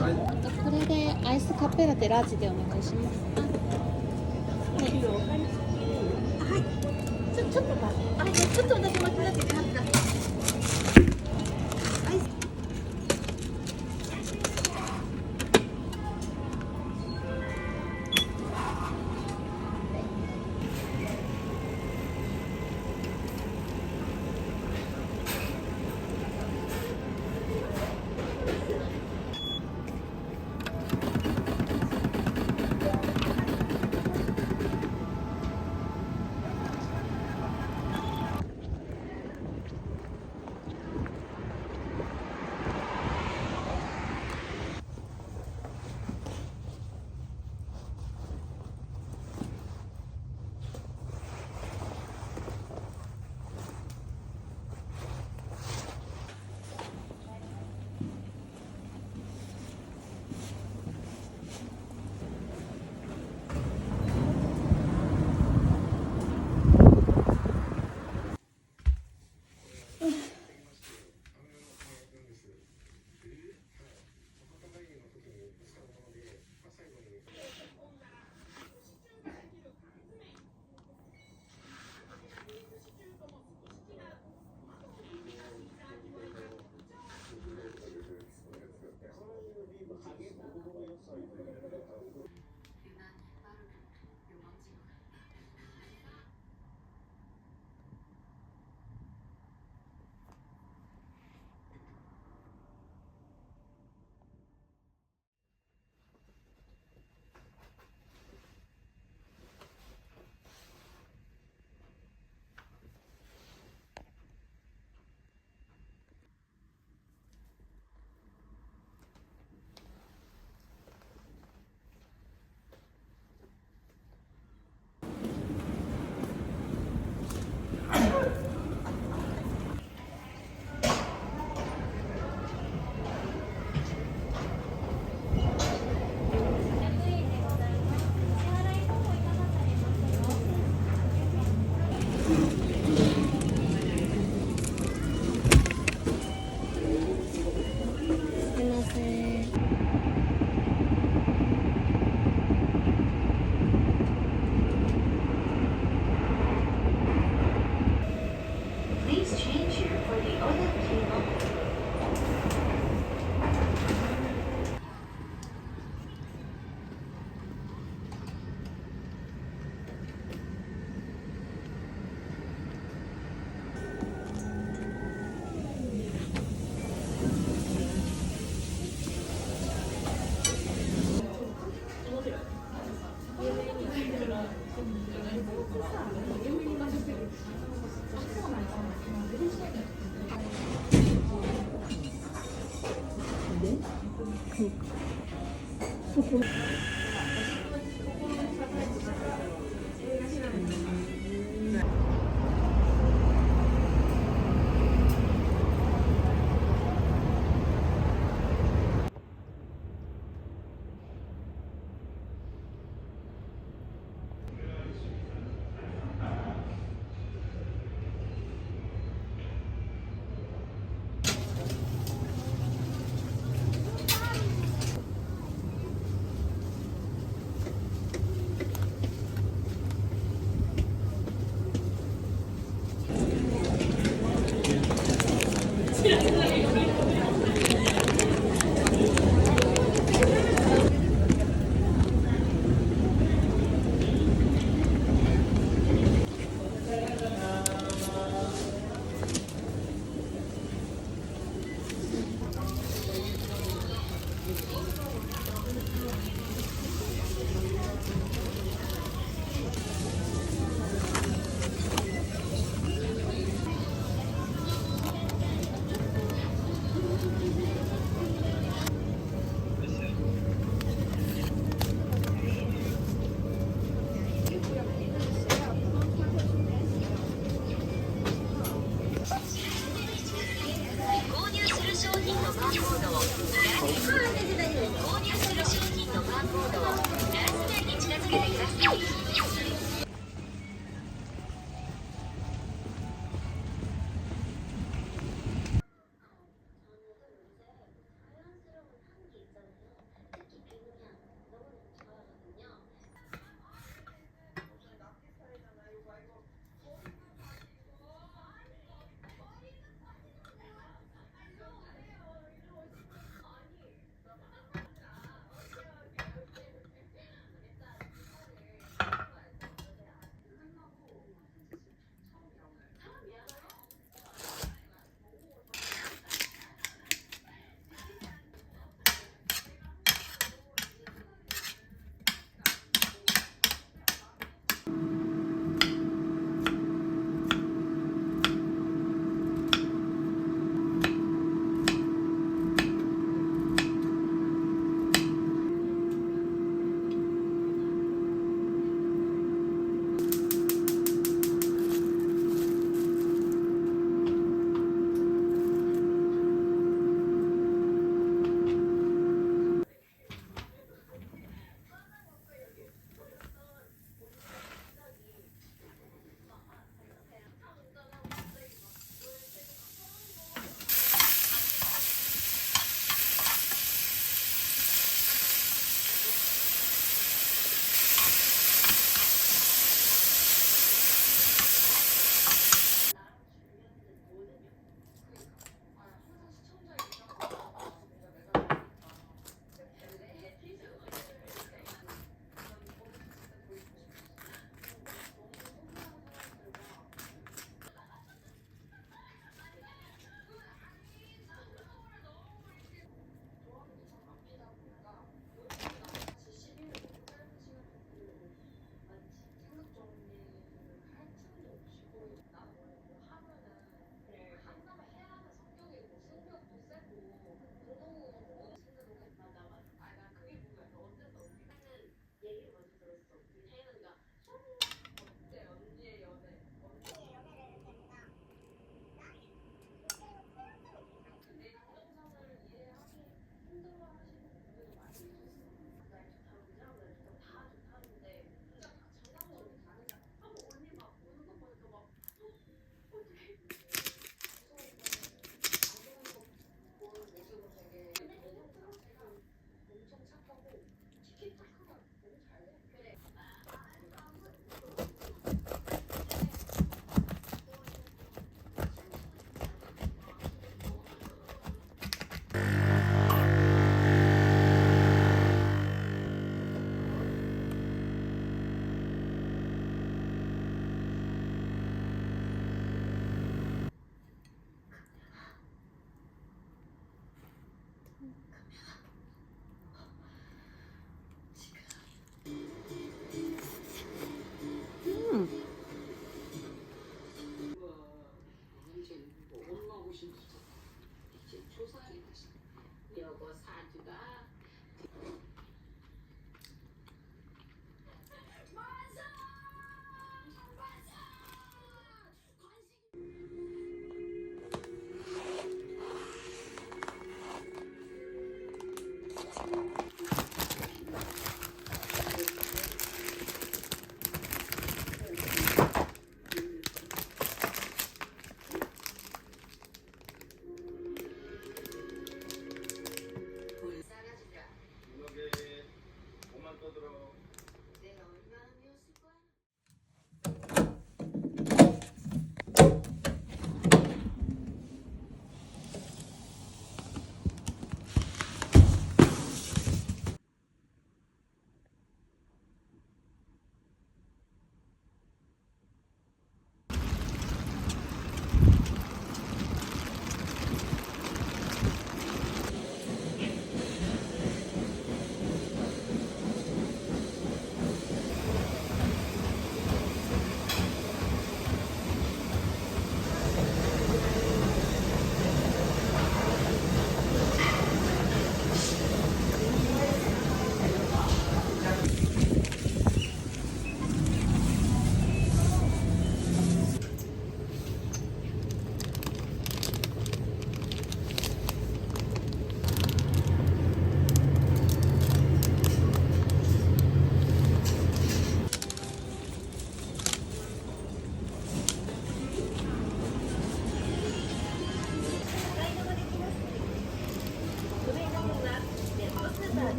これでアイスカフェラテラージでお願いします。はい。はい。ちょっと待って。あ、ちょっとだけ待ってください。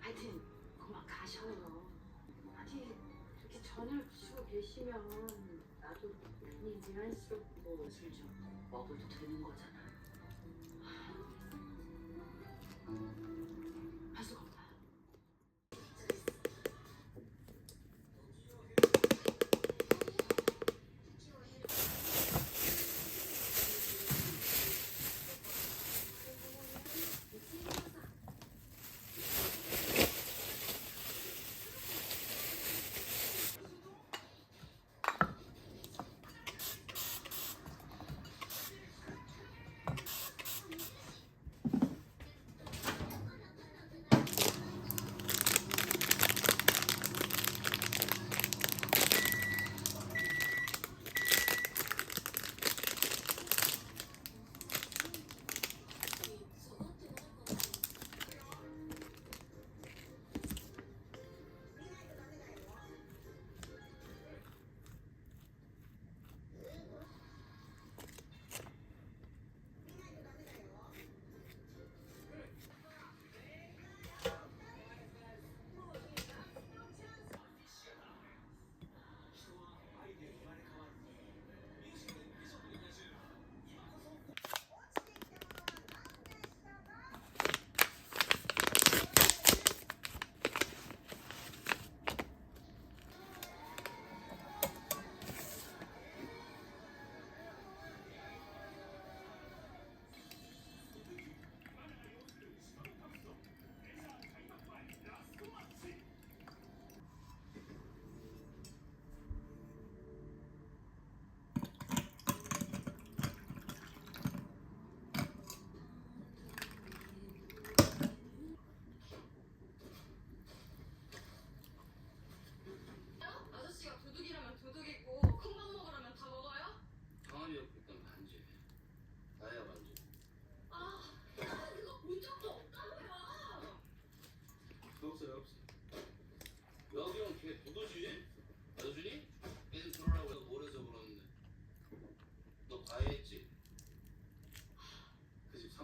하여튼 그만 가셔요. 아니 이렇게 전화를 주시고 계시면 나도 괜히 미안스럽고 술 좀 먹어도 되는 거잖아. 하수가 없다.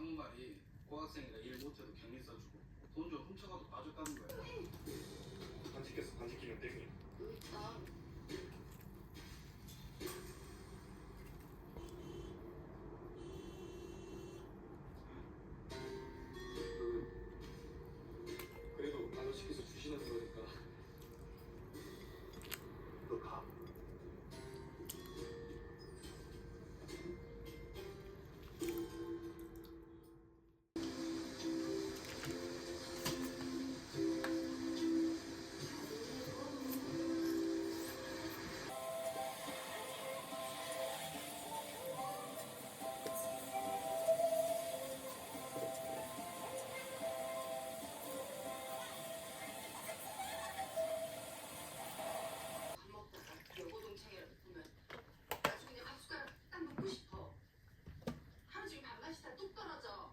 하는 말이 고학생이라 일 못해도 격리 써주고 돈 좀 훔쳐가도 봐줬다는 거야. 간직했어. 간직기면 땡이. 여기 있다. 그래도 아저씨께서 주시는 거니까. 너 가. 밥 먹다가 여고 동창이라도 보면 아주 그냥 밥 숟가락 딱 놓고 싶어. 하루 종일 밥맛이 다 뚝 떨어져.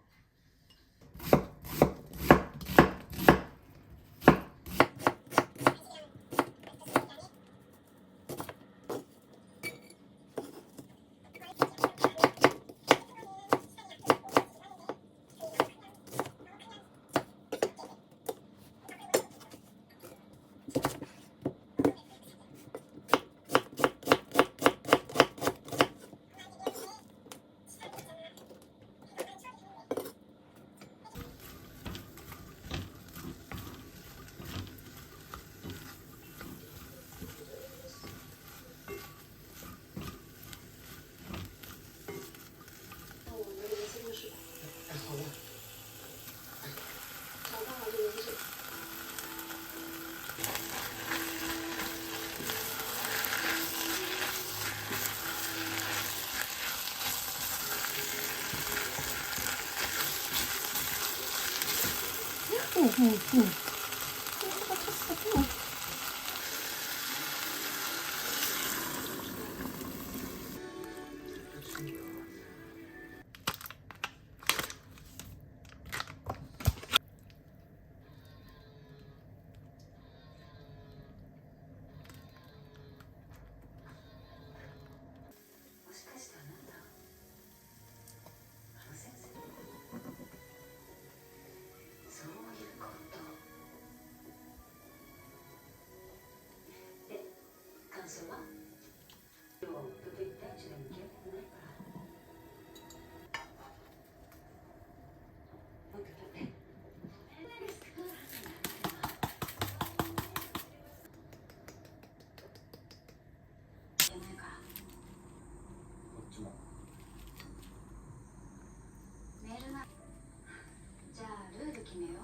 걱정 마. メールな。じゃあルール決めよう。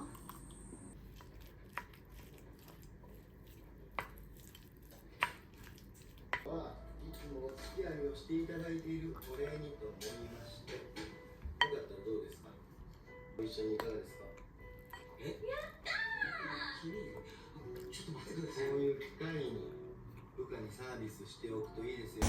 はいつもお付き合いをしていただいているお礼にと思いまして、よかったらどうですか？ご一緒にいかがですか？やったー！ちょっと待ってください。こういう機会に部下にサービスしておくといいですよ。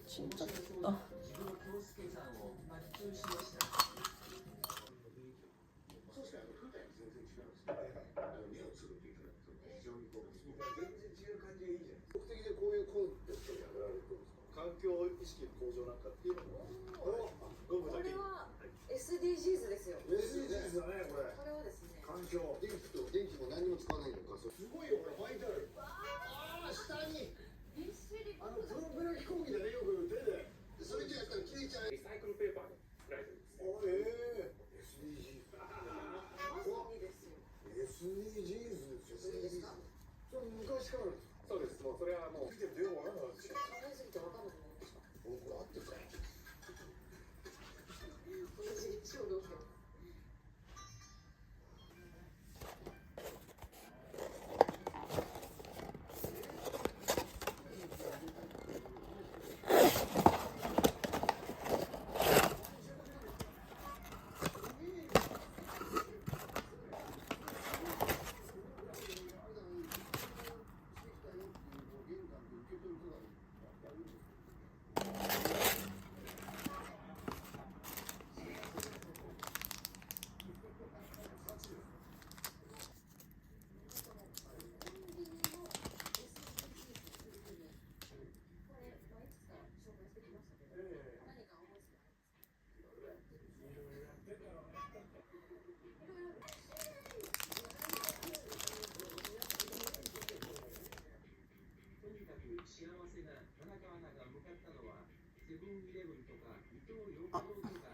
진짜 춥다. SDGs ですよ。 SDGs だねこれ。これはですね。環境電気も何も使わないのか。すごいよこれ書いてある。ああ下にびっしり。プロペラ飛行機だねよく手で。それじゃやったら消えちゃう。リサイクルペーパーで作られてるんです。おSDGs。まさにですよ。 SDGs ですよ。それですか。それ昔からです。そうです。もうそれはもう見て電話なんなんですよ。考えすぎてわかんなくなりました。これ合ってるか。同じ超同票。幸せな田中アナが向かったのはセブンイレブンとかイトーヨーカドーとか